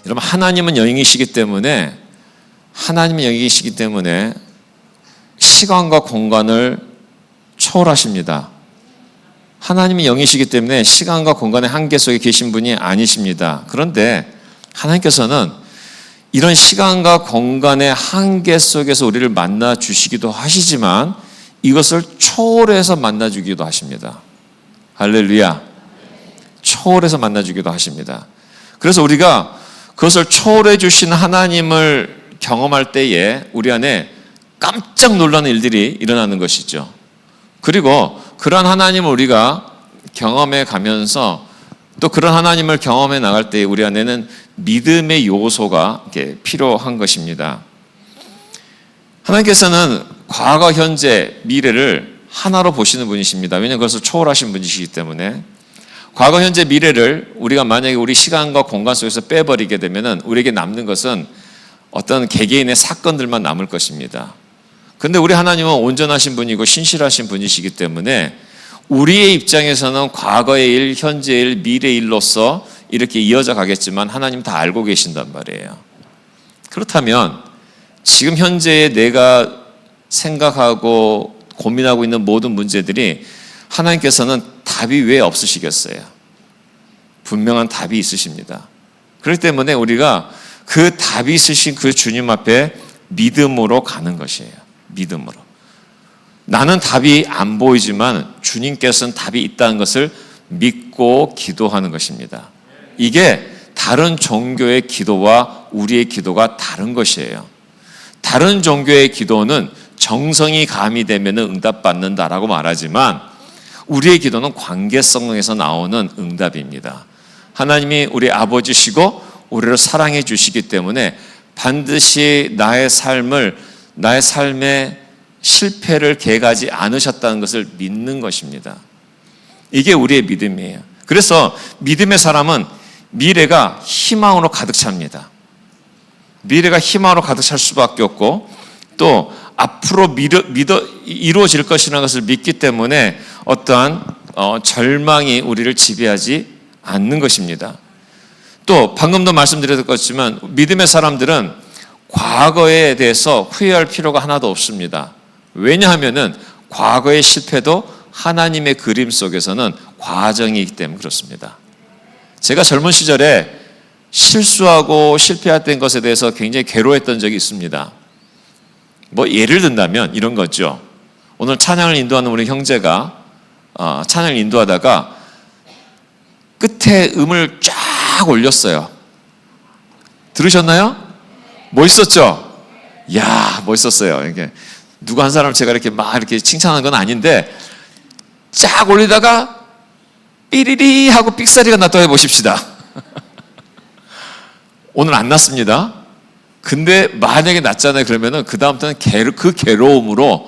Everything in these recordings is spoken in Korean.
여러분, 하나님은 영이시기 때문에 시간과 공간을 초월하십니다. 하나님이 영이시기 때문에 시간과 공간의 한계 속에 계신 분이 아니십니다. 그런데 하나님께서는 이런 시간과 공간의 한계 속에서 우리를 만나 주시기도 하시지만 이것을 초월해서 만나 주기도 하십니다. 할렐루야. 초월해서 만나 주기도 하십니다. 그래서 우리가 그것을 초월해 주신 하나님을 경험할 때에 우리 안에 깜짝 놀라는 일들이 일어나는 것이죠. 그리고 그런 하나님을 우리가 경험해 가면서 또 그런 하나님을 경험해 나갈 때 우리 안에는 믿음의 요소가 필요한 것입니다. 하나님께서는 과거, 현재, 미래를 하나로 보시는 분이십니다. 왜냐하면 그것을 초월하신 분이시기 때문에. 과거, 현재, 미래를 우리가 만약에 우리 시간과 공간 속에서 빼버리게 되면 우리에게 남는 것은 어떤 개개인의 사건들만 남을 것입니다. 그런데 우리 하나님은 온전하신 분이고 신실하신 분이시기 때문에 우리의 입장에서는 과거의 일, 현재의 일, 미래의 일로서 이렇게 이어져 가겠지만 하나님 다 알고 계신단 말이에요. 그렇다면 지금 현재의 내가 생각하고 고민하고 있는 모든 문제들이 하나님께서는 답이 왜 없으시겠어요? 분명한 답이 있으십니다. 그렇기 때문에 우리가 그 답이 있으신 그 주님 앞에 믿음으로 가는 것이에요. 믿음으로. 나는 답이 안 보이지만 주님께서는 답이 있다는 것을 믿고 기도하는 것입니다. 이게 다른 종교의 기도와 우리의 기도가 다른 것이에요. 다른 종교의 기도는 정성이 가미되면 응답받는다라고 말하지만 우리의 기도는 관계성에서 나오는 응답입니다. 하나님이 우리 아버지시고 우리를 사랑해 주시기 때문에 반드시 나의 삶의 실패를 계획하지 않으셨다는 것을 믿는 것입니다. 이게 우리의 믿음이에요. 그래서 믿음의 사람은 미래가 희망으로 가득 찹니다. 미래가 희망으로 가득 찰 수밖에 없고 또 앞으로 이루어질 것이라는 것을 믿기 때문에 어떠한 절망이 우리를 지배하지 않는 것입니다. 또 방금도 말씀드렸겠지만 믿음의 사람들은 과거에 대해서 후회할 필요가 하나도 없습니다. 왜냐하면은 과거의 실패도 하나님의 그림 속에서는 과정이기 때문에 그렇습니다. 제가 젊은 시절에 실수하고 실패했던 것에 대해서 굉장히 괴로워했던 적이 있습니다. 뭐 예를 든다면 이런 거죠. 오늘 찬양을 인도하는 우리 형제가 찬양을 인도하다가 끝에 음을 쫙 올렸어요. 들으셨나요? 멋있었죠? 이야, 멋있었어요. 이게 누구 한 사람 제가 이렇게 막 이렇게 칭찬하는 건 아닌데 쫙 올리다가 삐리리 하고 삑사리가 났다고 해보십시다. 오늘 안 났습니다. 근데 만약에 났잖아요. 그러면은 그 다음부터는 그 괴로움으로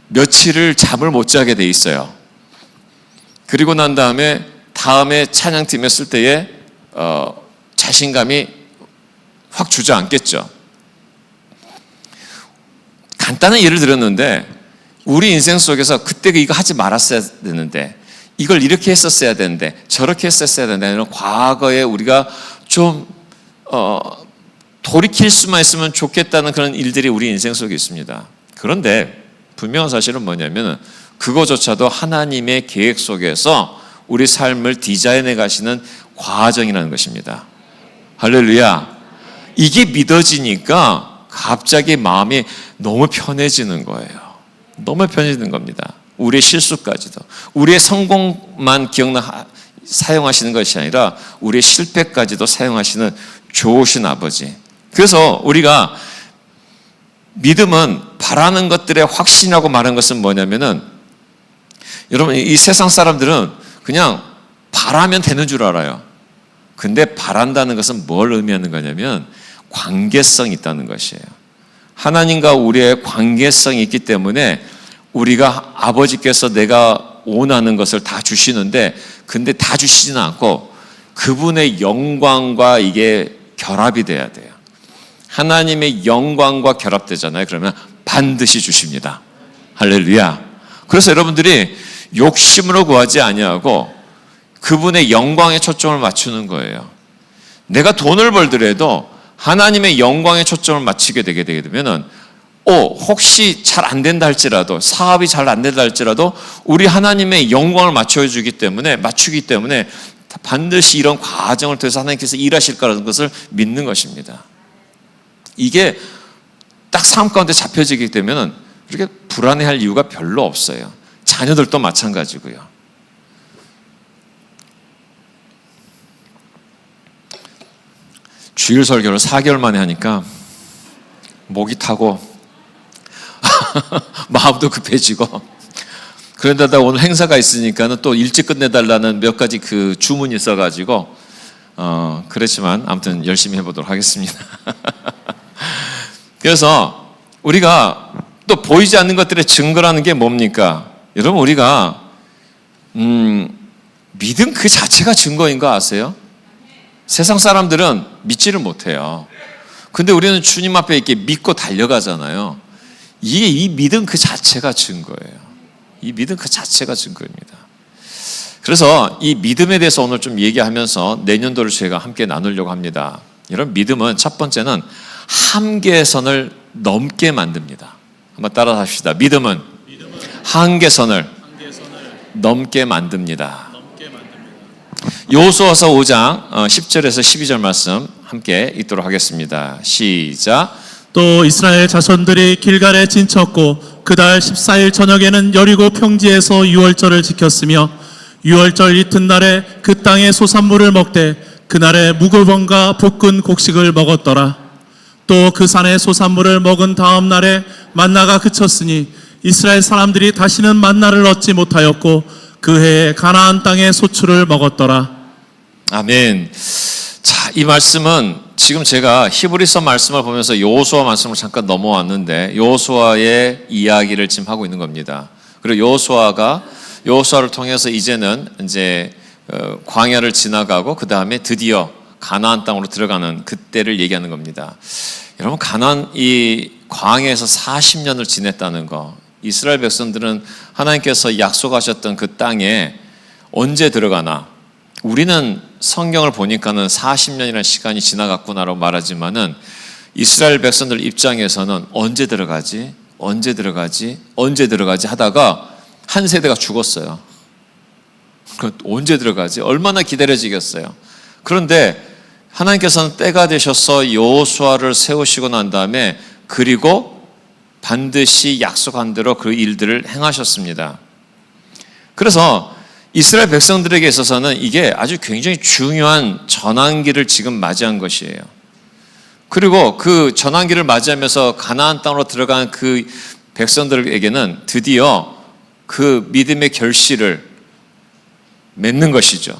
며칠을 잠을 못 자게 돼 있어요. 그리고 난 다음에 찬양팀에 쓸 때에 자신감이 확 주저앉겠죠. 간단한 예를 들었는데 우리 인생 속에서 그때 이거 하지 말았어야 되는데 이걸 이렇게 했었어야 되는데 저렇게 했었어야 되는데 과거에 우리가 좀 돌이킬 수만 있으면 좋겠다는 그런 일들이 우리 인생 속에 있습니다. 그런데 분명한 사실은 뭐냐면 그거조차도 하나님의 계획 속에서 우리 삶을 디자인해 가시는 과정이라는 것입니다. 할렐루야. 이게 믿어지니까 갑자기 마음이 너무 편해지는 거예요. 너무 편해지는 겁니다. 우리의 실수까지도. 우리의 성공만 사용하시는 것이 아니라 우리의 실패까지도 사용하시는 좋으신 아버지. 그래서 우리가 믿음은 바라는 것들에 확신하고 말하는 것은 뭐냐면은 여러분 이 세상 사람들은 그냥 바라면 되는 줄 알아요. 근데 바란다는 것은 뭘 의미하는 거냐면 관계성이 있다는 것이에요. 하나님과 우리의 관계성이 있기 때문에 우리가 아버지께서 내가 원하는 것을 다 주시는데 근데 다 주시지는 않고 그분의 영광과 이게 결합이 돼야 돼요. 하나님의 영광과 결합되잖아요. 그러면 반드시 주십니다. 할렐루야. 그래서 여러분들이 욕심으로 구하지 아니하고 그분의 영광에 초점을 맞추는 거예요. 내가 돈을 벌더라도 하나님의 영광에 초점을 맞추게 되게 되면은 혹시 잘 안 된다 할지라도, 사업이 잘 안 된다 할지라도 우리 하나님의 영광을 맞추기 때문에 반드시 이런 과정을 통해서 하나님께서 일하실 거라는 것을 믿는 것입니다. 이게 딱 삶 가운데 잡혀지게 되면 이렇게 불안해할 이유가 별로 없어요. 자녀들도 마찬가지고요. 주일 설교를 4개월 만에 하니까 목이 타고 마음도 급해지고, 그런데다 오늘 행사가 있으니까는 또 일찍 끝내달라는 몇 가지 그 주문이 있어가지고 그렇지만 아무튼 열심히 해보도록 하겠습니다. 그래서 우리가 또 보이지 않는 것들의 증거라는 게 뭡니까? 여러분, 우리가 믿음 그 자체가 증거인 거 아세요? 세상 사람들은 믿지를 못해요. 근데 우리는 주님 앞에 이렇게 믿고 달려가잖아요. 이 믿음 그 자체가 증거예요. 이 믿음 그 자체가 증거입니다. 그래서 이 믿음에 대해서 오늘 좀 얘기하면서 내년도를 저희가 함께 나누려고 합니다. 여러분, 믿음은 첫 번째는 한계선을 넘게 만듭니다. 한번 따라 합시다. 믿음은 한계선을 넘게 만듭니다. 여호수아서 5장 10절에서 12절 말씀 함께 읽도록 하겠습니다. 시작. 또 이스라엘 자손들이 길갈에 진쳤고 그달 14일 저녁에는 여리고 평지에서 유월절을 지켰으며 유월절 이튿날에 그 땅의 소산물을 먹되 그날에 무교병과 볶은 곡식을 먹었더라. 또 그 산의 소산물을 먹은 다음 날에 만나가 그쳤으니 이스라엘 사람들이 다시는 만나를 얻지 못하였고 그 해에 가나안 땅의 소출을 먹었더라. 아멘. 자, 이 말씀은 지금 제가 히브리서 말씀을 보면서 여호수아 말씀을 잠깐 넘어왔는데 여호수아의 이야기를 지금 하고 있는 겁니다. 그리고 여호수아를 통해서 이제는 이제 광야를 지나가고 그 다음에 드디어 가나안 땅으로 들어가는 그때를 얘기하는 겁니다. 여러분, 이 광야에서 40년을 지냈다는 거, 이스라엘 백성들은 하나님께서 약속하셨던 그 땅에 언제 들어가나, 우리는 성경을 보니까는 40년이라는 시간이 지나갔구나라고 말하지만은 이스라엘 백성들 입장에서는 언제 들어가지 하다가 한 세대가 죽었어요. 언제 들어가지? 얼마나 기다려지겠어요. 그런데 하나님께서는 때가 되셔서 여호수아를 세우시고 난 다음에 그리고 반드시 약속한 대로 그 일들을 행하셨습니다. 그래서 이스라엘 백성들에게 있어서는 이게 아주 굉장히 중요한 전환기를 지금 맞이한 것이에요. 그리고 그 전환기를 맞이하면서 가나안 땅으로 들어간 그 백성들에게는 드디어 그 믿음의 결실을 맺는 것이죠.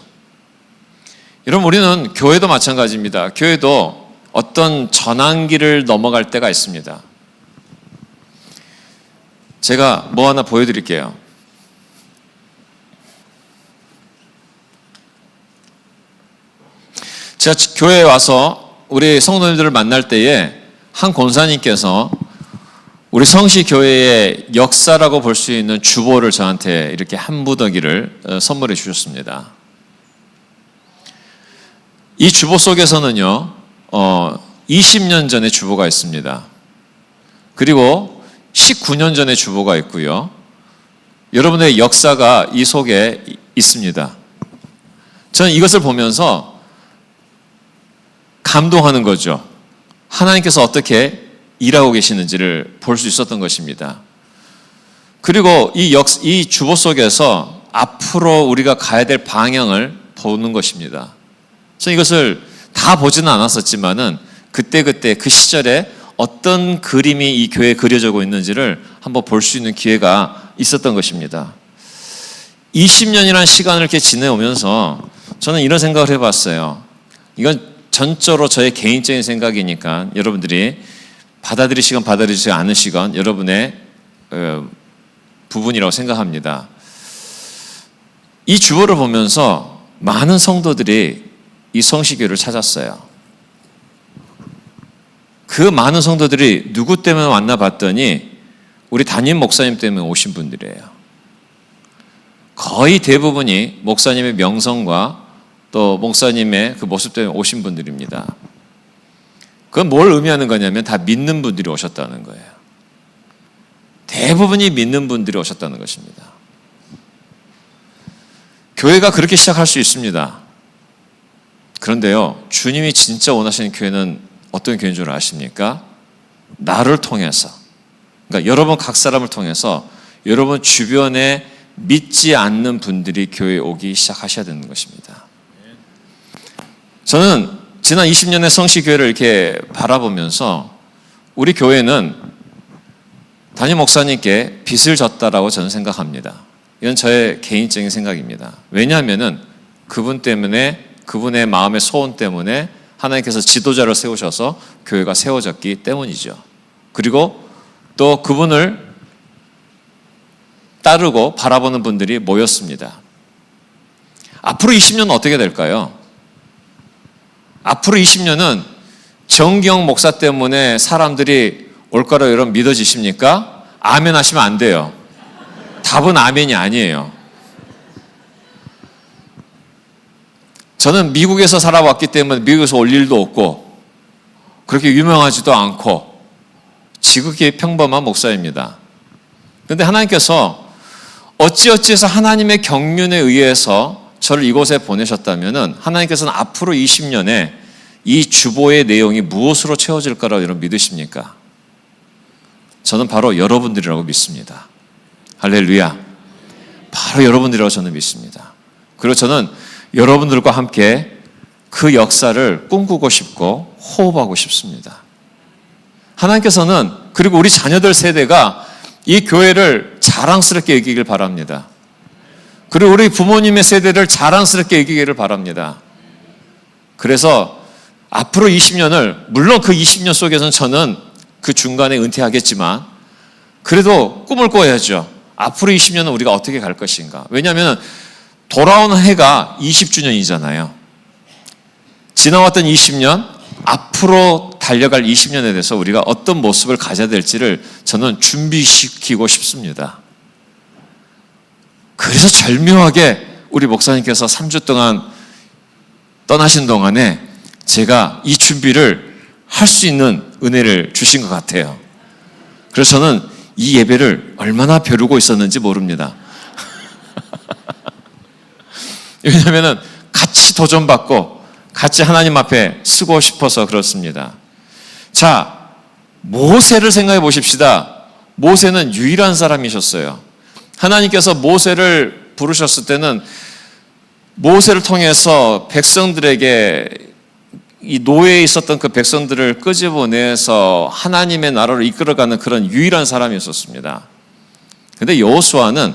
여러분, 우리는 교회도 마찬가지입니다. 교회도 어떤 전환기를 넘어갈 때가 있습니다. 제가 뭐 하나 보여드릴게요. 제가 교회에 와서 우리 성도님들을 만날 때에 한 권사님께서 우리 성시교회의 역사라고 볼 수 있는 주보를 저한테 이렇게 한 무더기를 선물해 주셨습니다. 이 주보 속에서는요, 20년 전의 주보가 있습니다. 그리고 19년 전의 주보가 있고요. 여러분의 역사가 이 속에 있습니다. 저는 이것을 보면서 감동하는 거죠. 하나님께서 어떻게 일하고 계시는지를 볼 수 있었던 것입니다. 그리고 이 주보 속에서 앞으로 우리가 가야 될 방향을 보는 것입니다. 저는 이것을 다 보지는 않았었지만은 그때 그 시절에 어떤 그림이 이 교회에 그려지고 있는지를 한번 볼 수 있는 기회가 있었던 것입니다. 20년이라는 시간을 이렇게 지내오면서 저는 이런 생각을 해봤어요. 이건 전적으로 저의 개인적인 생각이니까 여러분들이 받아들이시건 받아들이지 않으시건 여러분의 부분이라고 생각합니다. 이 주보를 보면서 많은 성도들이 이 성시교회를 찾았어요. 그 많은 성도들이 누구 때문에 왔나 봤더니 우리 담임 목사님 때문에 오신 분들이에요. 거의 대부분이 목사님의 명성과 또 목사님의 그 모습 때문에 오신 분들입니다. 그건 뭘 의미하는 거냐면 다 믿는 분들이 오셨다는 거예요. 대부분이 믿는 분들이 오셨다는 것입니다. 교회가 그렇게 시작할 수 있습니다. 그런데요, 주님이 진짜 원하시는 교회는 어떤 교회인 줄 아십니까? 나를 통해서, 그러니까 여러분 각 사람을 통해서 여러분 주변에 믿지 않는 분들이 교회에 오기 시작하셔야 되는 것입니다. 저는 지난 20년의 성시교회를 이렇게 바라보면서 우리 교회는 담임 목사님께 빚을 졌다라고 저는 생각합니다. 이건 저의 개인적인 생각입니다. 왜냐하면은 그분 때문에, 그분의 마음의 소원 때문에 하나님께서 지도자를 세우셔서 교회가 세워졌기 때문이죠. 그리고 또 그분을 따르고 바라보는 분들이 모였습니다. 앞으로 20년은 어떻게 될까요? 앞으로 20년은 정기영 목사 때문에 사람들이 올 거라고 여러분 믿어지십니까? 아멘 하시면 안 돼요. 답은 아멘이 아니에요. 저는 미국에서 살아왔기 때문에 미국에서 올 일도 없고 그렇게 유명하지도 않고 지극히 평범한 목사입니다. 그런데 하나님께서 어찌어찌해서 하나님의 경륜에 의해서 저를 이곳에 보내셨다면 하나님께서는 앞으로 20년에 이 주보의 내용이 무엇으로 채워질 거라고 여러분 믿으십니까? 저는 바로 여러분들이라고 믿습니다. 할렐루야. 바로 여러분들이라고 저는 믿습니다. 그리고 저는 여러분들과 함께 그 역사를 꿈꾸고 싶고 호흡하고 싶습니다. 하나님께서는 그리고 우리 자녀들 세대가 이 교회를 자랑스럽게 여기길 바랍니다. 그리고 우리 부모님의 세대를 자랑스럽게 여기기를 바랍니다. 그래서 앞으로 20년을 물론 그 20년 속에서는 저는 그 중간에 은퇴하겠지만 그래도 꿈을 꿔야죠. 앞으로 20년은 우리가 어떻게 갈 것인가. 왜냐하면 돌아오는 해가 20주년이잖아요. 지나왔던 20년, 앞으로 달려갈 20년에 대해서 우리가 어떤 모습을 가져야 될지를 저는 준비시키고 싶습니다. 그래서 절묘하게 우리 목사님께서 3주 동안 떠나신 동안에 제가 이 준비를 할 수 있는 은혜를 주신 것 같아요. 그래서 저는 이 예배를 얼마나 벼르고 있었는지 모릅니다. 왜냐하면 같이 도전받고 같이 하나님 앞에 쓰고 싶어서 그렇습니다. 자, 모세를 생각해 보십시다. 모세는 유일한 사람이셨어요. 하나님께서 모세를 부르셨을 때는 모세를 통해서 백성들에게 이 노예에 있었던 그 백성들을 끄집어내서 하나님의 나라로 이끌어가는 그런 유일한 사람이었습니다. 그런데 여호수아는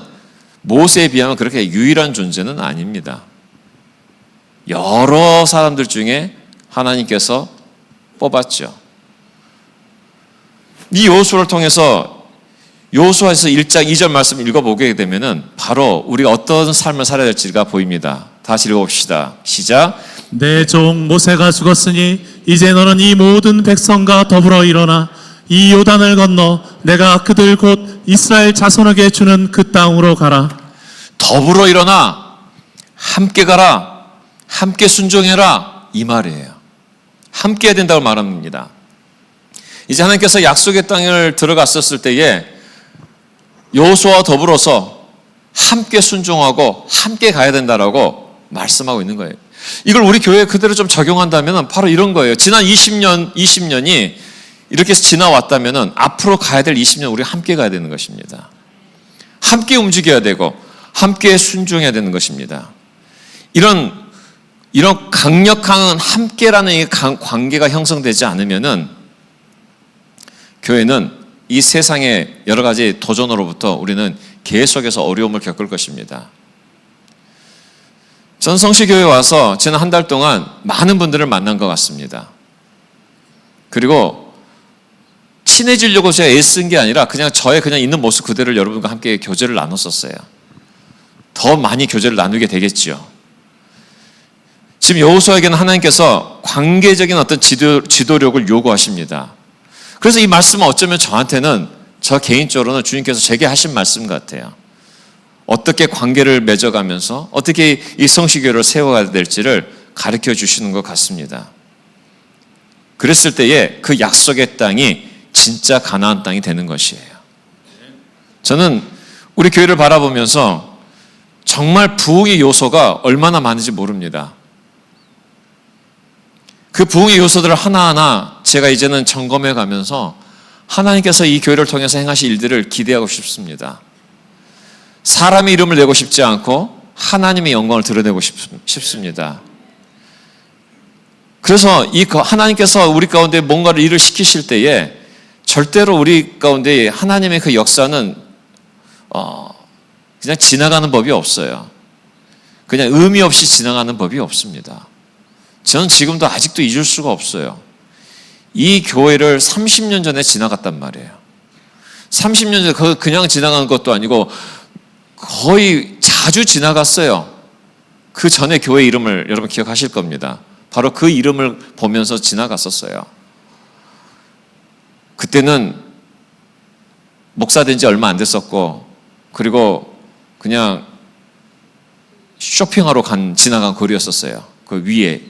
모세에 비하면 그렇게 유일한 존재는 아닙니다. 여러 사람들 중에 하나님께서 뽑았죠. 이 여호수아를 통해서 여호수아에서 1장 2절 말씀 읽어보게 되면은 바로 우리가 어떤 삶을 살아야 될지가 보입니다. 다시 읽어봅시다. 시작. 내 종 모세가 죽었으니 이제 너는 이 모든 백성과 더불어 일어나 이 요단을 건너 내가 그들 곧 이스라엘 자손에게 주는 그 땅으로 가라. 더불어 일어나 함께 가라. 함께 순종해라. 이 말이에요. 함께 해야 된다고 말합니다. 이제 하나님께서 약속의 땅을 들어갔었을 때에 여호수아와 더불어서 함께 순종하고 함께 가야 된다라고 말씀하고 있는 거예요. 이걸 우리 교회에 그대로 좀 적용한다면 바로 이런 거예요. 지난 20년이 이렇게 지나왔다면 앞으로 가야 될 20년 우리가 함께 가야 되는 것입니다. 함께 움직여야 되고 함께 순종해야 되는 것입니다. 이런 강력한 함께라는 이 관계가 형성되지 않으면은 교회는 이 세상의 여러 가지 도전으로부터 우리는 계속해서 어려움을 겪을 것입니다. 전 성시교회에 와서 지난 한 달 동안 많은 분들을 만난 것 같습니다. 그리고 친해지려고 제가 애쓴 게 아니라 그냥 저의 그냥 있는 모습 그대로 여러분과 함께 교제를 나눴었어요. 더 많이 교제를 나누게 되겠죠. 지금 여호수아에게는 하나님께서 관계적인 어떤 지도력을 요구하십니다. 그래서 이 말씀은 어쩌면 저한테는 저 개인적으로는 주님께서 제게 하신 말씀 같아요. 어떻게 관계를 맺어가면서 어떻게 이 성시교회를 세워가야 될지를 가르쳐 주시는 것 같습니다. 그랬을 때에 그 약속의 땅이 진짜 가나안 땅이 되는 것이에요. 저는 우리 교회를 바라보면서 정말 부흥의 요소가 얼마나 많은지 모릅니다. 그 부흥의 요소들을 하나하나 제가 이제는 점검해 가면서 하나님께서 이 교회를 통해서 행하실 일들을 기대하고 싶습니다. 사람의 이름을 내고 싶지 않고 하나님의 영광을 드러내고 싶습니다. 그래서 이 하나님께서 우리 가운데 뭔가를 일을 시키실 때에 절대로 우리 가운데 하나님의 그 역사는 그냥 지나가는 법이 없어요. 그냥 의미 없이 지나가는 법이 없습니다. 저는 지금도 아직도 잊을 수가 없어요. 이 교회를 30년 전에 지나갔단 말이에요. 30년 전에 그냥 지나간 것도 아니고 거의 자주 지나갔어요. 그 전에 교회 이름을 여러분 기억하실 겁니다. 바로 그 이름을 보면서 지나갔었어요. 그때는 목사된 지 얼마 안 됐었고, 그리고 그냥 쇼핑하러 지나간 거리였었어요. 그 위에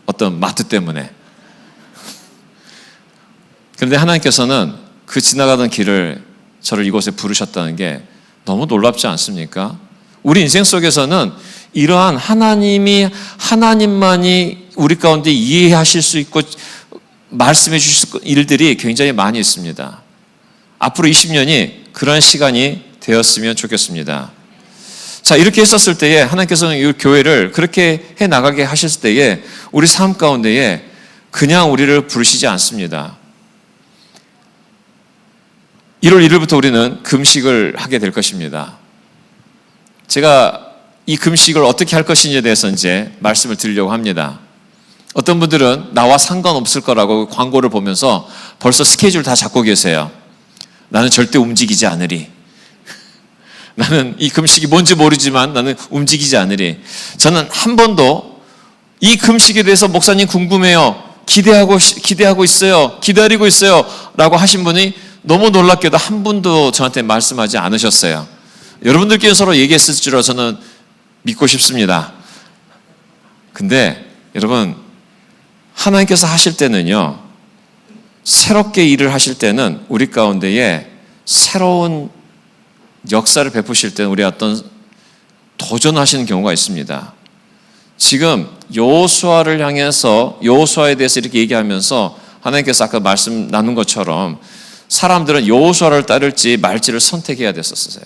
어떤 마트 때문에. 그런데 하나님께서는 그 지나가던 길을 저를 이곳에 부르셨다는 게 너무 놀랍지 않습니까? 우리 인생 속에서는 이러한 하나님만이 우리 가운데 이해하실 수 있고 말씀해 주실 일들이 굉장히 많이 있습니다. 앞으로 20년이 그런 시간이 되었으면 좋겠습니다. 자, 이렇게 했었을 때에 하나님께서는 이 교회를 그렇게 해 나가게 하셨을 때에 우리 삶 가운데에 그냥 우리를 부르시지 않습니다. 1월 1일부터 우리는 금식을 하게 될 것입니다. 제가 이 금식을 어떻게 할 것인지에 대해서 이제 말씀을 드리려고 합니다. 어떤 분들은 나와 상관없을 거라고 광고를 보면서 벌써 스케줄 다 잡고 계세요. 나는 절대 움직이지 않으리. 나는 이 금식이 뭔지 모르지만 나는 움직이지 않으리. 저는 한 번도 이 금식에 대해서 목사님 궁금해요. 기대하고 있어요. 기다리고 있어요. 라고 하신 분이 너무 놀랍게도 한 분도 저한테 말씀하지 않으셨어요. 여러분들끼리 서로 얘기했을 줄로 저는 믿고 싶습니다. 근데 여러분, 하나님께서 하실 때는요, 새롭게 일을 하실 때는 우리 가운데에 새로운 역사를 베푸실 때는 우리 어떤 도전하시는 경우가 있습니다. 지금 여호수아를 향해서 여호수아에 대해서 이렇게 얘기하면서 하나님께서 아까 말씀 나눈 것처럼 사람들은 여호수아를 따를지 말지를 선택해야 됐었어요.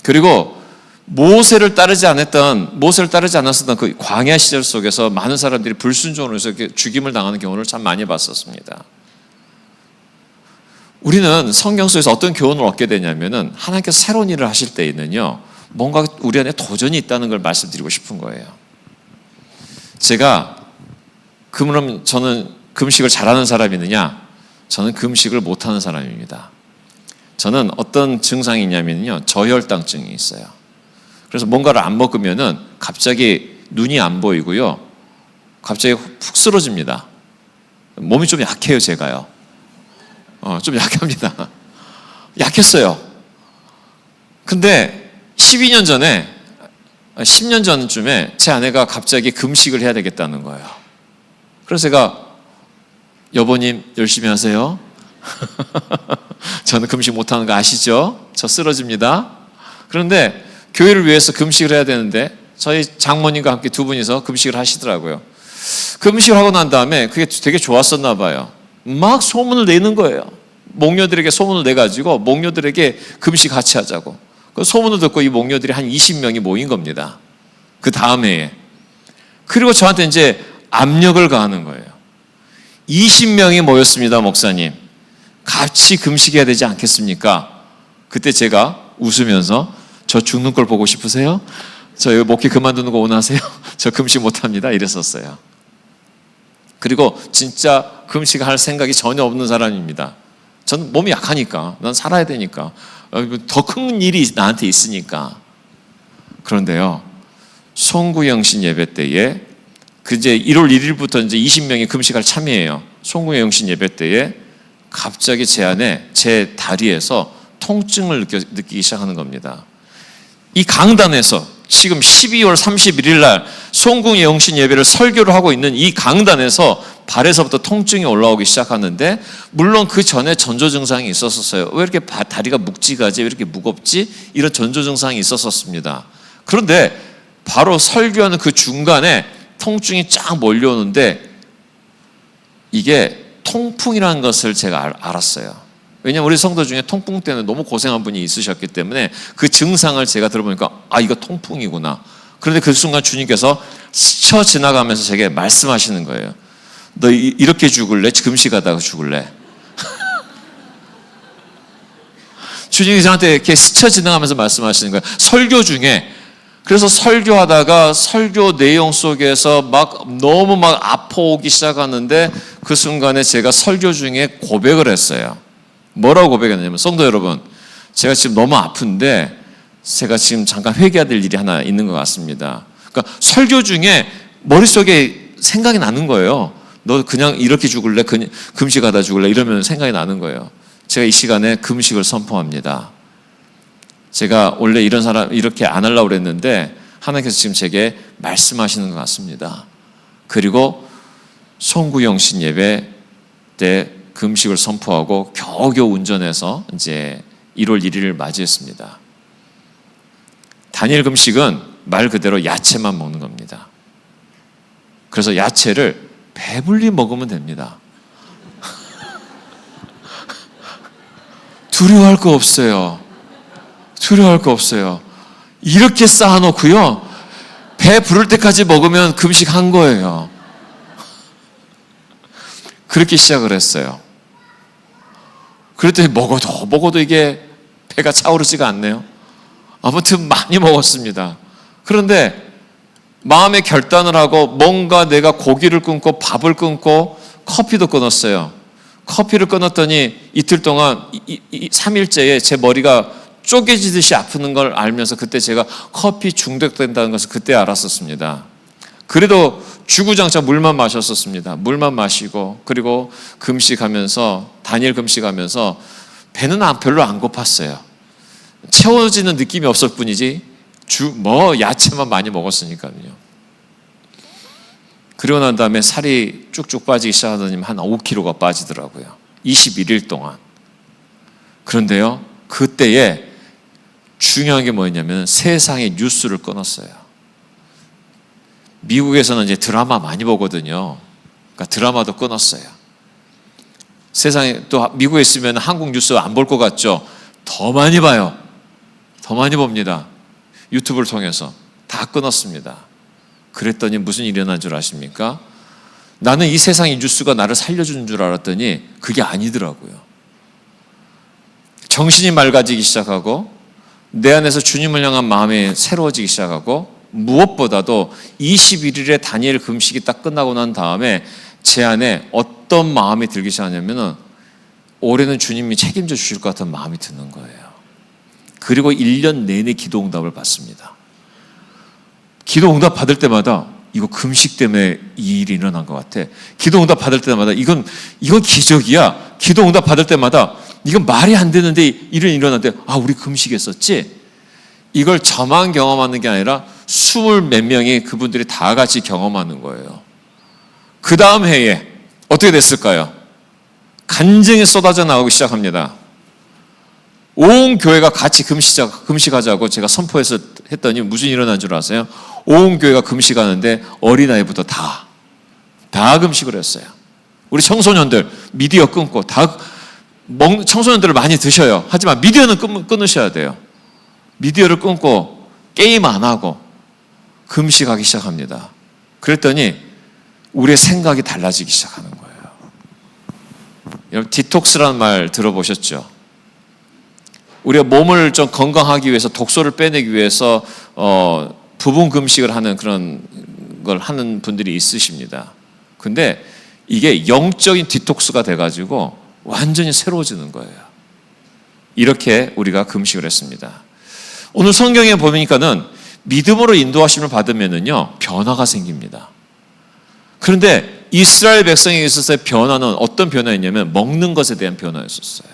그리고 모세를 따르지 않았었던 그 광야 시절 속에서 많은 사람들이 불순종으로 해서 죽임을 당하는 경우를 참 많이 봤었습니다. 우리는 성경 속에서 어떤 교훈을 얻게 되냐면은 하나님께서 새로운 일을 하실 때에는요, 뭔가 우리 안에 도전이 있다는 걸 말씀드리고 싶은 거예요. 그럼 저는 금식을 잘하는 사람이느냐? 저는 금식을 못하는 사람입니다. 저는 어떤 증상이 있냐면요, 저혈당증이 있어요. 그래서 뭔가를 안 먹으면은 갑자기 눈이 안 보이고요, 갑자기 푹 쓰러집니다. 몸이 좀 약해요, 제가요. 좀 약합니다. 약했어요. 근데 12년 전에, 10년 전쯤에 제 아내가 갑자기 금식을 해야 되겠다는 거예요. 그래서 제가, 여보님 열심히 하세요. 저는 금식 못하는 거 아시죠? 저 쓰러집니다. 그런데 교회를 위해서 금식을 해야 되는데 저희 장모님과 함께 두 분이서 금식을 하시더라고요. 금식을 하고 난 다음에 그게 되게 좋았었나 봐요. 막 소문을 내는 거예요. 목녀들에게 소문을 내가지고 목녀들에게 금식 같이 하자고. 그 소문을 듣고 이 목녀들이 한 20명이 모인 겁니다. 그 다음 해에. 그리고 저한테 이제 압력을 가하는 거예요. 20명이 모였습니다, 목사님. 같이 금식해야 되지 않겠습니까? 그때 제가 웃으면서 저 죽는 걸 보고 싶으세요? 저 여기 목회 그만두는 거 원하세요? 저 금식 못합니다. 이랬었어요. 그리고 진짜 금식할 생각이 전혀 없는 사람입니다. 저는 몸이 약하니까, 난 살아야 되니까, 더 큰 일이 나한테 있으니까. 그런데요, 송구영신 예배 때에 이제 1월 1일부터 이제 20명이 금식할 참여해요. 송구영신 예배 때에 갑자기 제 다리에서 통증을 느끼기 시작하는 겁니다. 이 강단에서 지금 12월 31일 날 송궁의 영신 예배를 설교를 하고 있는 이 강단에서 발에서부터 통증이 올라오기 시작하는데, 물론 그 전에 전조 증상이 있었어요. 왜 이렇게 다리가 묵직하지? 왜 이렇게 무겁지? 이런 전조 증상이 있었습니다. 그런데 바로 설교하는 그 중간에 통증이 쫙 몰려오는데, 이게 통풍이라는 것을 제가 알았어요. 왜냐하면 우리 성도 중에 통풍 때문에 너무 고생한 분이 있으셨기 때문에 그 증상을 제가 들어보니까 이거 통풍이구나. 그런데 그 순간 주님께서 스쳐 지나가면서 제게 말씀하시는 거예요. 너 이렇게 죽을래? 금식하다가 죽을래? 주님이 저한테 이렇게 스쳐 지나가면서 말씀하시는 거예요. 설교 중에. 그래서 설교하다가 설교 내용 속에서 너무 아파오기 시작하는데, 그 순간에 제가 설교 중에 고백을 했어요. 뭐라고 고백했냐면, 성도 여러분, 제가 지금 너무 아픈데 제가 지금 잠깐 회개해야 될 일이 하나 있는 것 같습니다. 그러니까 설교 중에 머릿속에 생각이 나는 거예요. 너 그냥 이렇게 죽을래? 금식하다 죽을래? 이러면 생각이 나는 거예요. 제가 이 시간에 금식을 선포합니다. 제가 원래 이렇게 안 하려고 그랬는데 하나님께서 지금 제게 말씀하시는 것 같습니다. 그리고 송구영신 예배 때 금식을 선포하고 겨우겨우 운전해서 이제 1월 1일을 맞이했습니다. 다니엘 금식은 말 그대로 야채만 먹는 겁니다. 그래서 야채를 배불리 먹으면 됩니다. 두려워할 거 없어요. 두려워할 거 없어요. 이렇게 쌓아놓고요, 배 부를 때까지 먹으면 금식한 거예요. 그렇게 시작을 했어요. 그랬더니 먹어도 이게 배가 차오르지가 않네요. 아무튼 많이 먹었습니다. 그런데 마음의 결단을 하고 뭔가 내가 고기를 끊고 밥을 끊고 커피도 끊었어요. 커피를 끊었더니 이틀 동안 3일째에 제 머리가 쪼개지듯이 아프는 걸 알면서 그때 제가 커피 중독된다는 것을 그때 알았었습니다. 그래도 주구장창 물만 마셨었습니다. 물만 마시고, 그리고 금식하면서, 다니엘 금식하면서 배는 별로 안 고팠어요. 채워지는 느낌이 없을 뿐이지 야채만 많이 먹었으니까요. 그리고 난 다음에 살이 쭉쭉 빠지기 시작하더니 한 5kg가 빠지더라고요. 21일 동안. 그런데요, 그때에 중요한 게 뭐였냐면 세상의 뉴스를 끊었어요. 미국에서는 이제 드라마 많이 보거든요. 그러니까 드라마도 끊었어요. 세상에, 또 미국에 있으면 한국 뉴스 안 볼 것 같죠? 더 많이 봐요. 더 많이 봅니다. 유튜브를 통해서 다 끊었습니다. 그랬더니 무슨 일이 일어난 줄 아십니까? 나는 이 세상의 뉴스가 나를 살려주는 줄 알았더니 그게 아니더라고요. 정신이 맑아지기 시작하고 내 안에서 주님을 향한 마음이 새로워지기 시작하고, 무엇보다도 21일에 다니엘 금식이 딱 끝나고 난 다음에 제 안에 어떤 마음이 들기 시작하냐면은 올해는 주님이 책임져 주실 것 같은 마음이 드는 거예요. 그리고 1년 내내 기도 응답을 받습니다. 기도 응답 받을 때마다 이거 금식 때문에 이 일이 일어난 것 같아. 기도 응답 받을 때마다 이건 기적이야. 기도 응답 받을 때마다 이건 말이 안 되는데 일은 일어났는데 우리 금식했었지? 이걸 저만 경험하는 게 아니라 20몇 명이 그분들이 다 같이 경험하는 거예요. 그 다음 해에 어떻게 됐을까요? 간증이 쏟아져 나오기 시작합니다. 온 교회가 같이 금식하자고 제가 선포해서 했더니 무슨 일이 일어난 줄 아세요? 온 교회가 금식하는데 어린아이부터 다 금식을 했어요. 우리 청소년들 미디어 끊고 청소년들을 많이 드셔요. 하지만 미디어는 끊으셔야 돼요. 미디어를 끊고 게임 안 하고 금식하기 시작합니다. 그랬더니 우리의 생각이 달라지기 시작하는 거예요. 여러분, 디톡스라는 말 들어보셨죠? 우리가 몸을 좀 건강하기 위해서, 독소를 빼내기 위해서 부분 금식을 하는 그런 걸 하는 분들이 있으십니다. 근데 이게 영적인 디톡스가 돼가지고 완전히 새로워지는 거예요. 이렇게 우리가 금식을 했습니다. 오늘 성경에 보니까는 믿음으로 인도하심을 받으면은요, 변화가 생깁니다. 그런데 이스라엘 백성에게 있어서의 변화는 어떤 변화였냐면 먹는 것에 대한 변화였었어요.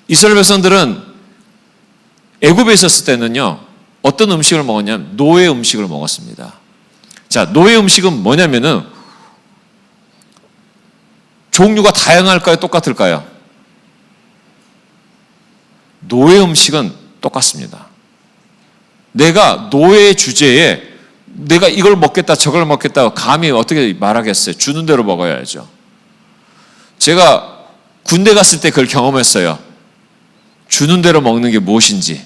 이스라엘 백성들은 애굽에 있었을 때는요, 어떤 음식을 먹었냐면 노예 음식을 먹었습니다. 자, 노예 음식은 뭐냐면은 종류가 다양할까요? 똑같을까요? 노예 음식은 똑같습니다. 내가 노예 주제에 내가 이걸 먹겠다 저걸 먹겠다 감히 어떻게 말하겠어요? 주는 대로 먹어야죠. 제가 군대 갔을 때 그걸 경험했어요. 주는 대로 먹는 게 무엇인지.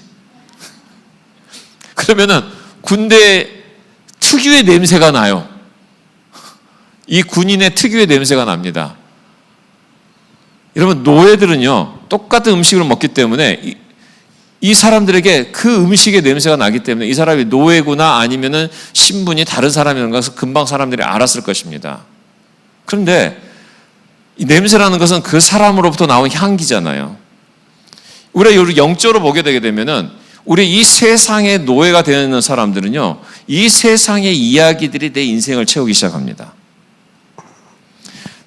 그러면은 군대 특유의 냄새가 나요. 이 군인의 특유의 냄새가 납니다. 여러분, 노예들은요, 똑같은 음식을 먹기 때문에 이 사람들에게 그 음식의 냄새가 나기 때문에 이 사람이 노예구나 아니면은 신분이 다른 사람이라는 것을 금방 사람들이 알았을 것입니다. 그런데 이 냄새라는 것은 그 사람으로부터 나온 향기잖아요. 우리가 영적으로 보게 되게 되면은 우리 이 세상의 노예가 되어 있는 사람들은요, 이 세상의 이야기들이 내 인생을 채우기 시작합니다.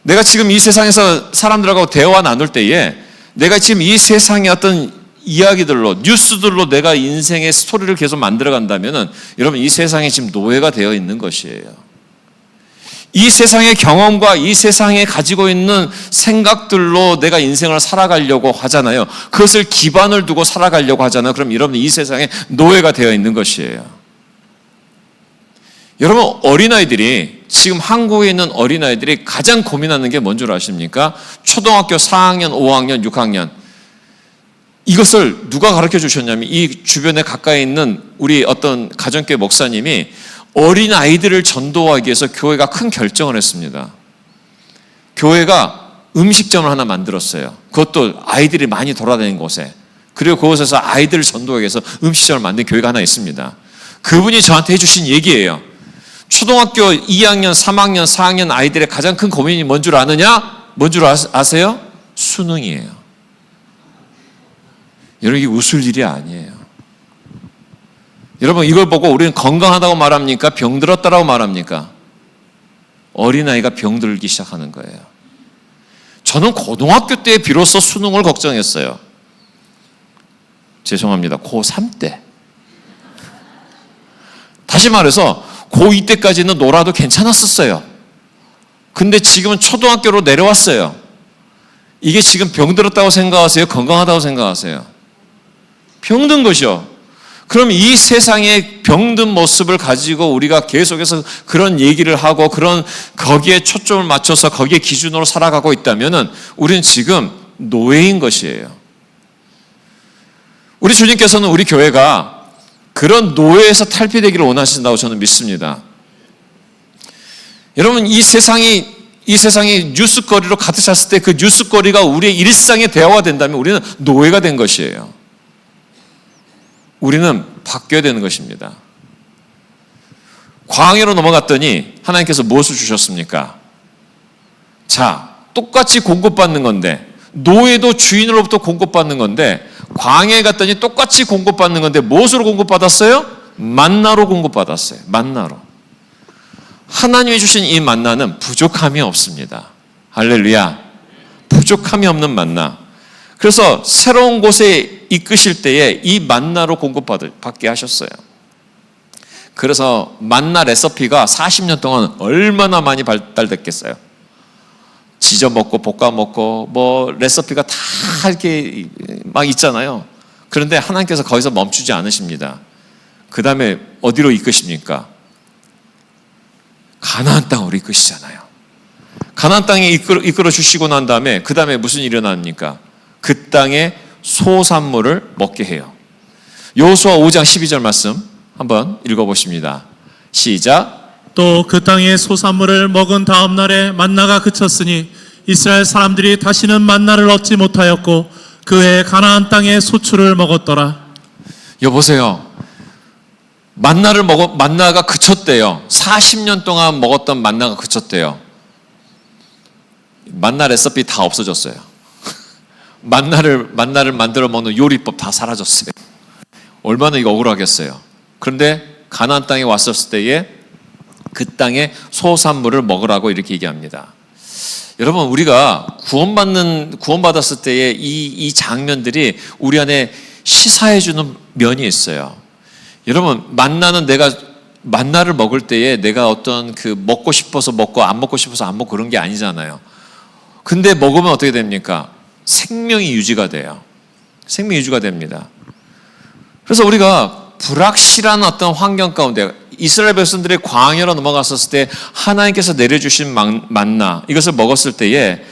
내가 지금 이 세상에서 사람들하고 대화 나눌 때에 내가 지금 이 세상의 어떤 이야기들로, 뉴스들로 내가 인생의 스토리를 계속 만들어 간다면은 여러분, 이 세상에 지금 노예가 되어 있는 것이에요. 이 세상의 경험과 이 세상에 가지고 있는 생각들로 내가 인생을 살아가려고 하잖아요. 그것을 기반을 두고 살아가려고 하잖아요. 그럼 여러분, 이 세상에 노예가 되어 있는 것이에요. 여러분, 어린아이들이, 지금 한국에 있는 어린아이들이 가장 고민하는 게 뭔 줄 아십니까? 초등학교 4학년, 5학년, 6학년. 이것을 누가 가르쳐 주셨냐면 이 주변에 가까이 있는 우리 어떤 가정교회 목사님이 어린 아이들을 전도하기 위해서 교회가 큰 결정을 했습니다. 교회가 음식점을 하나 만들었어요. 그것도 아이들이 많이 돌아다니는 곳에. 그리고 그곳에서 아이들을 전도하기 위해서 음식점을 만든 교회가 하나 있습니다. 그분이 저한테 해주신 얘기예요. 초등학교 2학년, 3학년, 4학년 아이들의 가장 큰 고민이 뭔 줄 아느냐? 뭔 줄 아세요? 수능이에요. 여러분, 이게 웃을 일이 아니에요. 여러분, 이걸 보고 우리는 건강하다고 말합니까? 병들었다라고 말합니까? 어린아이가 병들기 시작하는 거예요. 저는 고등학교 때 비로소 수능을 걱정했어요. 죄송합니다. 고3 때. 다시 말해서 고2 때까지는 놀아도 괜찮았었어요. 근데 지금은 초등학교로 내려왔어요. 이게 지금 병들었다고 생각하세요? 건강하다고 생각하세요? 병든 것이요. 그럼 이 세상의 병든 모습을 가지고 우리가 계속해서 그런 얘기를 하고 거기에 초점을 맞춰서 거기에 기준으로 살아가고 있다면은 우리는 지금 노예인 것이에요. 우리 주님께서는 우리 교회가 그런 노예에서 탈피되기를 원하신다고 저는 믿습니다. 여러분, 이 세상이 뉴스거리로 가득 찼을 때 그 뉴스거리가 우리의 일상의 대화가 된다면 우리는 노예가 된 것이에요. 우리는 바뀌어야 되는 것입니다. 광야로 넘어갔더니 하나님께서 무엇을 주셨습니까? 자, 똑같이 공급받는 건데, 노예도 주인으로부터 공급받는 건데, 광야에 갔더니 똑같이 공급받는 건데 무엇으로 공급받았어요? 만나로 공급받았어요. 만나로. 하나님이 주신 이 만나는 부족함이 없습니다. 할렐루야. 부족함이 없는 만나. 그래서 새로운 곳에 이끄실 때에 이 만나로 공급받게 하셨어요. 그래서 만나 레시피가 40년 동안 얼마나 많이 발달됐겠어요. 지져 먹고 볶아 먹고 뭐 레시피가 다 이렇게 막 있잖아요. 그런데 하나님께서 거기서 멈추지 않으십니다. 그 다음에 어디로 이끄십니까? 가나안 땅으로 이끄시잖아요. 가나안 땅에 이끌어 주시고 난 다음에 그 다음에 무슨 일이 일어납니까? 그 땅의 소산물을 먹게 해요. 여호수아 5장 12절 말씀 한번 읽어보십니다. 시작. 또 그 땅의 소산물을 먹은 다음 날에 만나가 그쳤으니 이스라엘 사람들이 다시는 만나를 얻지 못하였고 그 해 가나안 땅의 소출을 먹었더라. 여보세요. 만나가 그쳤대요. 40년 동안 먹었던 만나가 그쳤대요. 만나 레시피 다 없어졌어요. 만나를 만들어 먹는 요리법 다 사라졌어요. 얼마나 이거 억울하겠어요. 그런데 가나안 땅에 왔었을 때에 그 땅의 소산물을 먹으라고 이렇게 얘기합니다. 여러분, 우리가 구원받았을 때의 이 장면들이 우리 안에 시사해주는 면이 있어요. 여러분, 만나를 먹을 때에 내가 어떤 먹고 싶어서 먹고 안 먹고 싶어서 안 먹고 그런 게 아니잖아요. 근데 먹으면 어떻게 됩니까? 생명이 유지가 돼요. 생명이 유지가 됩니다. 그래서 우리가 불확실한 어떤 환경 가운데 이스라엘 백성들이 광야로 넘어갔었을 때 하나님께서 내려주신 만나, 이것을 먹었을 때에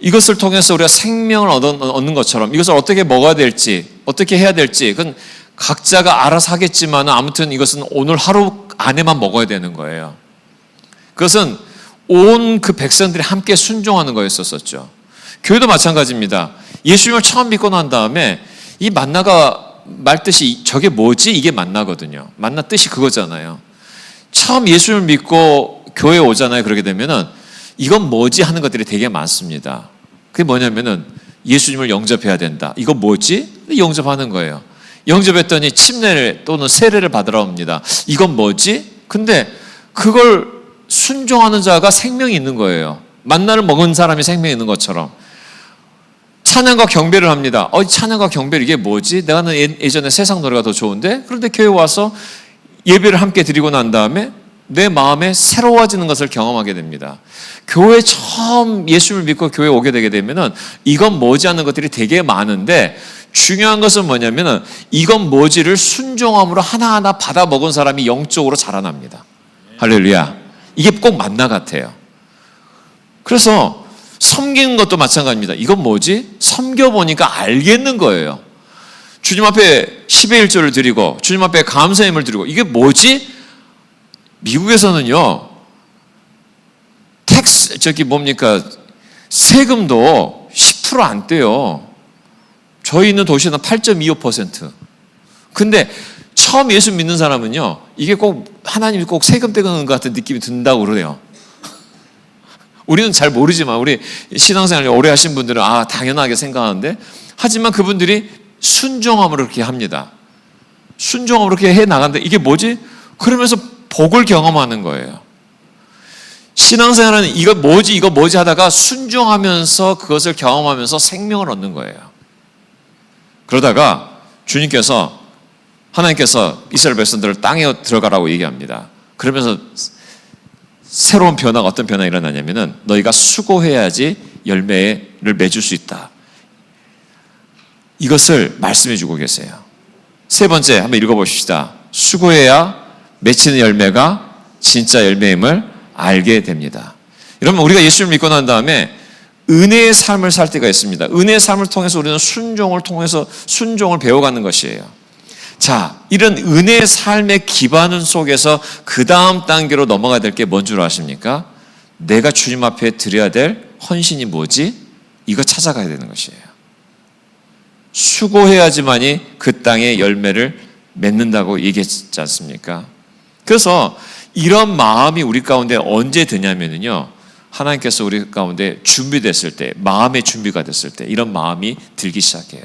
이것을 통해서 우리가 생명을 얻는 것처럼 이것을 어떻게 먹어야 될지, 어떻게 해야 될지 그건 각자가 알아서 하겠지만 아무튼 이것은 오늘 하루 안에만 먹어야 되는 거예요. 그것은 온 그 백성들이 함께 순종하는 거였었죠. 교회도 마찬가지입니다. 예수님을 처음 믿고 난 다음에 이 만나가 말 뜻이 저게 뭐지? 이게 만나거든요. 만나 뜻이 그거잖아요. 처음 예수님을 믿고 교회에 오잖아요. 그러게 되면은 이건 뭐지? 하는 것들이 되게 많습니다. 그게 뭐냐면은 예수님을 영접해야 된다. 이거 뭐지? 영접하는 거예요. 영접했더니 침례를 또는 세례를 받으러 옵니다. 이건 뭐지? 근데 그걸 순종하는 자가 생명이 있는 거예요. 만나를 먹은 사람이 생명이 있는 것처럼. 찬양과 경배를 합니다. 찬양과 경배 이게 뭐지? 내가는 예전에 세상 노래가 더 좋은데? 그런데 교회 와서 예배를 함께 드리고 난 다음에 내 마음에 새로워지는 것을 경험하게 됩니다. 교회 처음 예수를 믿고 교회에 오게 되게 되면은 이건 뭐지 하는 것들이 되게 많은데 중요한 것은 뭐냐면은 이건 뭐지를 순종함으로 하나하나 받아 먹은 사람이 영적으로 자라납니다. 할렐루야. 이게 꼭 만나 같아요. 그래서 섬기는 것도 마찬가지입니다. 이건 뭐지? 섬겨보니까 알겠는 거예요. 주님 앞에 10의 1조를 드리고 주님 앞에 감사함을 드리고 이게 뭐지? 미국에서는요. 세금도 10% 안 떼요. 저희 있는 도시는 8.25%. 근데 처음 예수 믿는 사람은요. 이게 꼭 하나님이 꼭 세금 떼는 것 같은 느낌이 든다고 그러네요. 우리는 잘 모르지만 우리 신앙생활 오래 하신 분들은 당연하게 생각하는데 하지만 그분들이 순종함으로 그렇게 합니다. 순종함으로 그렇게 해나가는데 이게 뭐지? 그러면서 복을 경험하는 거예요. 신앙생활은 이거 뭐지 하다가 순종하면서 그것을 경험하면서 생명을 얻는 거예요. 그러다가 하나님께서 이스라엘 백성들을 땅에 들어가라고 얘기합니다. 그러면서 새로운 변화가 어떤 변화가 일어나냐면은 너희가 수고해야지 열매를 맺을 수 있다. 이것을 말씀해 주고 계세요. 세 번째 한번 읽어보십시다. 수고해야 맺히는 열매가 진짜 열매임을 알게 됩니다. 여러분 우리가 예수를 믿고 난 다음에 은혜의 삶을 살 때가 있습니다. 은혜의 삶을 통해서 우리는 순종을 배워가는 것이에요. 자, 이런 은혜의 삶의 기반 속에서 그 다음 단계로 넘어가야 될 게 뭔 줄 아십니까? 내가 주님 앞에 드려야 될 헌신이 뭐지? 이거 찾아가야 되는 것이에요. 수고해야지만이 그 땅의 열매를 맺는다고 얘기했지 않습니까? 그래서 이런 마음이 우리 가운데 언제 드냐면요. 하나님께서 우리 가운데 준비됐을 때, 마음의 준비가 됐을 때 이런 마음이 들기 시작해요.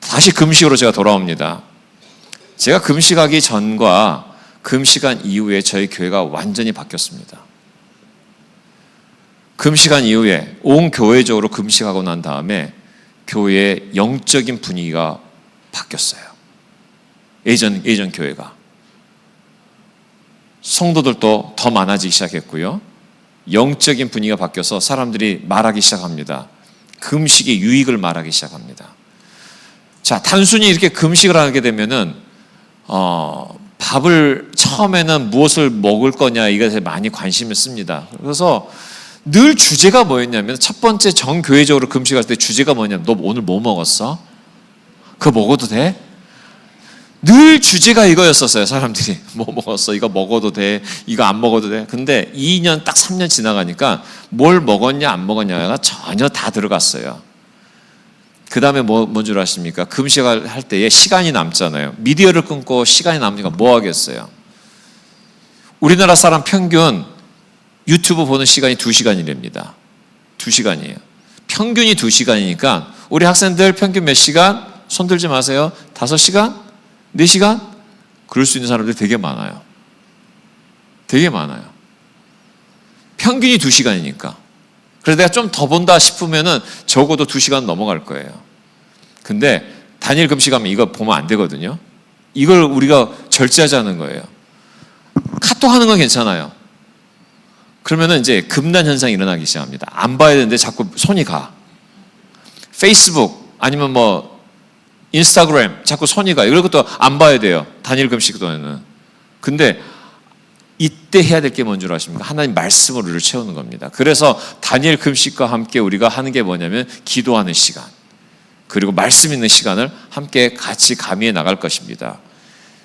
다시 금식으로 제가 돌아옵니다. 제가 금식하기 전과 금식한 이후에 저희 교회가 완전히 바뀌었습니다. 금식한 이후에 온 교회적으로 금식하고 난 다음에 교회의 영적인 분위기가 바뀌었어요. 예전 교회가. 성도들도 더 많아지기 시작했고요. 영적인 분위기가 바뀌어서 사람들이 말하기 시작합니다. 금식의 유익을 말하기 시작합니다. 자, 단순히 이렇게 금식을 하게 되면은 밥을 처음에는 무엇을 먹을 거냐 이것에 많이 관심을 씁니다. 그래서 늘 주제가 뭐였냐면 첫 번째 정교회적으로 금식할 때 주제가 뭐냐면 너 오늘 뭐 먹었어? 그거 먹어도 돼? 늘 주제가 이거였었어요. 사람들이 뭐 먹었어? 이거 먹어도 돼? 이거 안 먹어도 돼? 근데 2년 딱 3년 지나가니까 뭘 먹었냐 안 먹었냐가 전혀 다 들어갔어요. 그 다음에 뭔 줄 아십니까? 금식을 할 때에 시간이 남잖아요. 미디어를 끊고 시간이 남으니까 뭐 하겠어요? 우리나라 사람 평균 유튜브 보는 시간이 2시간이랍니다. 2시간이에요. 평균이 2시간이니까 우리 학생들 평균 몇 시간? 손 들지 마세요. 5시간? 4시간? 그럴 수 있는 사람들이 되게 많아요. 되게 많아요. 평균이 2시간이니까. 그래서 내가 좀 더 본다 싶으면은 적어도 2시간 넘어갈 거예요. 근데 단일 금식하면 이거 보면 안 되거든요. 이걸 우리가 절제하자는 거예요. 카톡 하는 건 괜찮아요. 그러면은 이제 금단 현상이 일어나기 시작합니다. 안 봐야 되는데 자꾸 손이 가. 페이스북 아니면 뭐 인스타그램 자꾸 손이 가. 이런 것도 안 봐야 돼요. 단일 금식 동안은. 근데 이때 해야 될 게 뭔 줄 아십니까? 하나님 말씀으로 우리를 채우는 겁니다. 그래서 단일 금식과 함께 우리가 하는 게 뭐냐면 기도하는 시간, 그리고 말씀 있는 시간을 함께 같이 가미해 나갈 것입니다.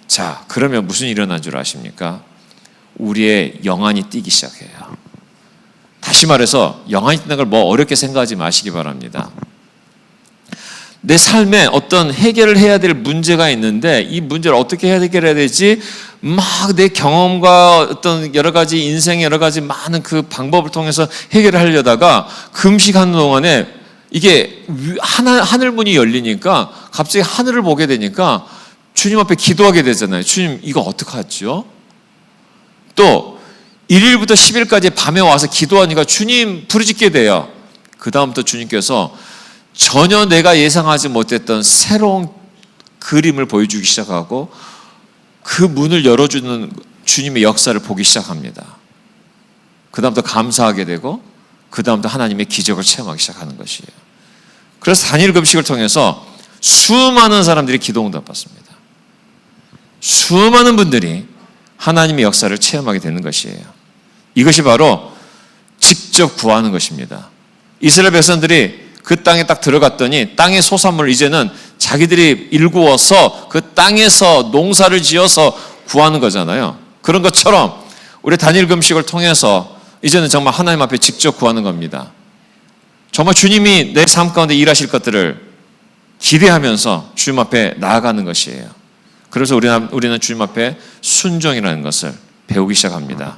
자, 그러면 무슨 일이 일어난 줄 아십니까? 우리의 영안이 뛰기 시작해요. 다시 말해서 영안이 뛴다는 걸 뭐 어렵게 생각하지 마시기 바랍니다. 내 삶에 어떤 해결을 해야 될 문제가 있는데 이 문제를 어떻게 해결해야 되지? 막 내 경험과 어떤 여러 가지 인생의 여러 가지 많은 그 방법을 통해서 해결을 하려다가 금식하는 동안에 이게 하늘 문이 열리니까 갑자기 하늘을 보게 되니까 주님 앞에 기도하게 되잖아요. 주님, 이거 어떡하죠? 또 1일부터 10일까지 밤에 와서 기도하니까 주님 부르짖게 돼요. 그 다음부터 주님께서 전혀 내가 예상하지 못했던 새로운 그림을 보여주기 시작하고 그 문을 열어주는 주님의 역사를 보기 시작합니다. 그 다음부터 감사하게 되고 그 다음부터 하나님의 기적을 체험하기 시작하는 것이에요. 그래서 단일 금식을 통해서 수많은 사람들이 기도 응답 받습니다. 수많은 분들이 하나님의 역사를 체험하게 되는 것이에요. 이것이 바로 직접 구하는 것입니다. 이스라엘 백성들이 그 땅에 딱 들어갔더니 땅의 소산물 이제는 자기들이 일구어서 그 땅에서 농사를 지어서 구하는 거잖아요. 그런 것처럼 우리 단일 금식을 통해서 이제는 정말 하나님 앞에 직접 구하는 겁니다. 정말 주님이 내 삶 가운데 일하실 것들을 기대하면서 주님 앞에 나아가는 것이에요. 그래서 우리는 주님 앞에 순종이라는 것을 배우기 시작합니다.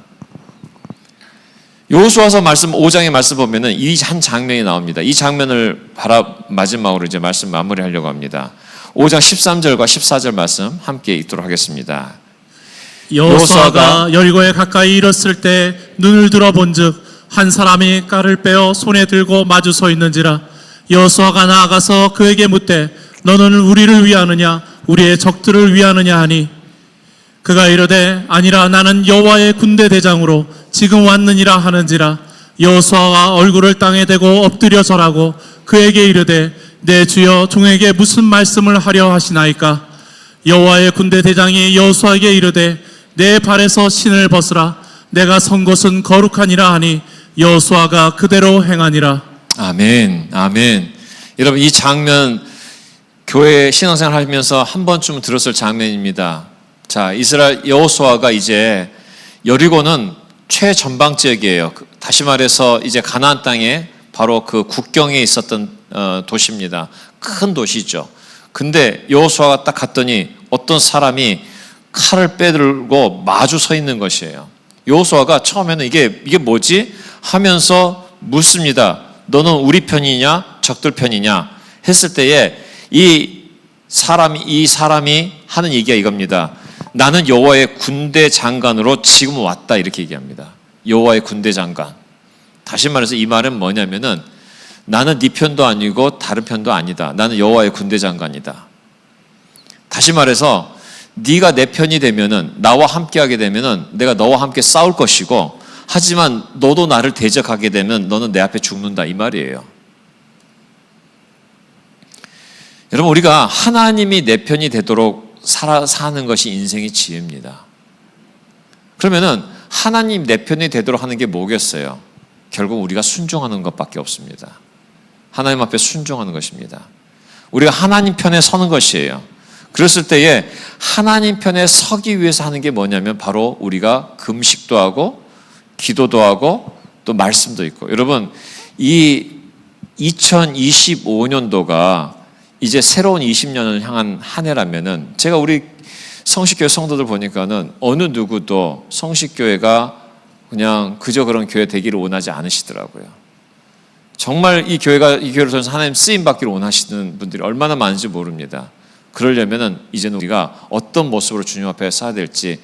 여호수아서 말씀 5장의 말씀 보면은 이 한 장면이 나옵니다. 이 장면을 마지막으로 이제 말씀 마무리하려고 합니다. 5장 13절과 14절 말씀 함께 읽도록 하겠습니다. 여호수아가 여리고에 가까이 이르렀을 때 눈을 들어본즉 한 사람이 깔을 빼어 손에 들고 마주 서 있는지라. 여호수아가 나아가서 그에게 묻되 너는 우리를 위하느냐 우리의 적들을 위하느냐 하니 그가 이르되 아니라 나는 여호와의 군대 대장으로 지금 왔느니라 하는지라. 여호수아가 얼굴을 땅에 대고 엎드려 절하고 그에게 이르되 내 주여 종에게 무슨 말씀을 하려 하시나이까. 여호와의 군대 대장이 여호수아에게 이르되 내 발에서 신을 벗으라. 내가 선 곳은 거룩하니라 하니 여호수아가 그대로 행하니라. 아멘, 아멘. 여러분 이 장면 교회 신앙생활 하면서 한 번쯤 들었을 장면입니다. 자, 이스라엘 여호수아가 이제 여리고는 최전방 지역이에요. 다시 말해서 이제 가나안 땅에 바로 그 국경에 있었던 도시입니다. 큰 도시죠. 근데 여호수아가 딱 갔더니 어떤 사람이 칼을 빼들고 마주 서 있는 것이에요. 여호수아가 처음에는 이게 뭐지? 하면서 묻습니다. 너는 우리 편이냐? 적들 편이냐? 했을 때에 이 사람이 하는 얘기가 이겁니다. 나는 여호와의 군대 장관으로 지금 왔다 이렇게 얘기합니다. 여호와의 군대 장관. 다시 말해서 이 말은 뭐냐면은 나는 네 편도 아니고 다른 편도 아니다. 나는 여호와의 군대 장관이다. 다시 말해서 네가 내 편이 되면은 나와 함께하게 되면은 내가 너와 함께 싸울 것이고 하지만 너도 나를 대적하게 되면 너는 내 앞에 죽는다 이 말이에요. 여러분 우리가 하나님이 내 편이 되도록 사는 것이 인생의 지혜입니다. 그러면은 하나님 내 편이 되도록 하는 게 뭐겠어요? 결국 우리가 순종하는 것밖에 없습니다. 하나님 앞에 순종하는 것입니다. 우리가 하나님 편에 서는 것이에요. 그랬을 때에 하나님 편에 서기 위해서 하는 게 뭐냐면 바로 우리가 금식도 하고 기도도 하고 또 말씀도 있고. 여러분 이 2025년도가 이제 새로운 20년을 향한 한 해라면은 제가 우리 성식교회 성도들 보니까는 어느 누구도 성식교회가 그냥 그저 그런 교회 되기를 원하지 않으시더라고요. 정말 이 교회를 통해서 하나님 쓰임 받기를 원하시는 분들이 얼마나 많은지 모릅니다. 그러려면은 이제는 우리가 어떤 모습으로 주님 앞에 서야 될지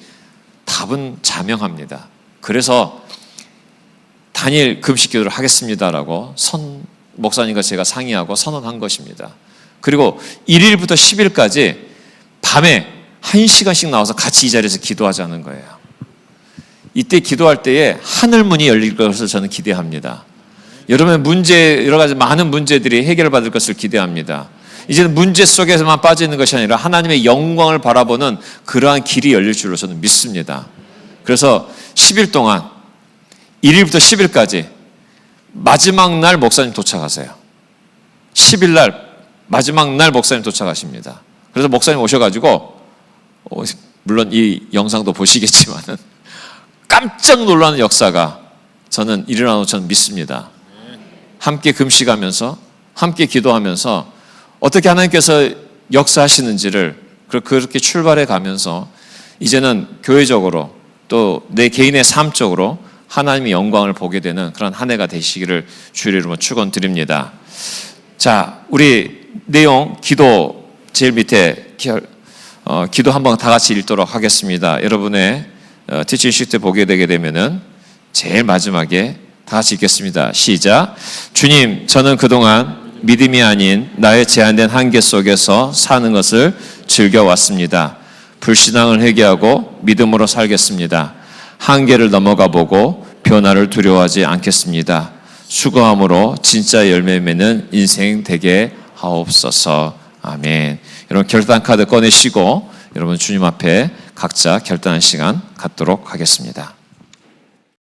답은 자명합니다. 그래서 단일 금식 기도를 하겠습니다라고 목사님과 제가 상의하고 선언한 것입니다. 그리고 1일부터 10일까지 밤에 1시간씩 나와서 같이 이 자리에서 기도하자는 거예요. 이때 기도할 때에 하늘문이 열릴 것을 저는 기대합니다. 여러분의 여러 가지 많은 문제들이 해결받을 것을 기대합니다. 이제는 문제 속에서만 빠져 있는 것이 아니라 하나님의 영광을 바라보는 그러한 길이 열릴 줄로 저는 믿습니다. 그래서 10일 동안 1일부터 10일까지 마지막 날 목사님 도착하세요. 10일 날 마지막 날 목사님 도착하십니다. 그래서 목사님 오셔가지고 물론 이 영상도 보시겠지만은 깜짝 놀라는 역사가 저는 일어나고 저는 믿습니다. 함께 금식하면서 함께 기도하면서 어떻게 하나님께서 역사하시는지를 그렇게 출발해 가면서 이제는 교회적으로 또 내 개인의 삶적으로 하나님의 영광을 보게 되는 그런 한 해가 되시기를 주의 이름으로 축원드립니다. 자, 우리 내용 기도 제일 밑에 기도 한번 다 같이 읽도록 하겠습니다. 여러분의 티칭 시트 보게 되게 되면은 제일 마지막에 다 같이 읽겠습니다. 시작. 주님, 저는 그동안 믿음이 아닌 나의 제한된 한계 속에서 사는 것을 즐겨왔습니다. 불신앙을 회개하고 믿음으로 살겠습니다. 한계를 넘어가 보고 변화를 두려워하지 않겠습니다. 수고함으로 진짜 열매 맺는 인생 되게 하옵소서. 아멘. 여러분 결단 카드 꺼내시고 여러분 주님 앞에 각자 결단한 시간 갖도록 하겠습니다.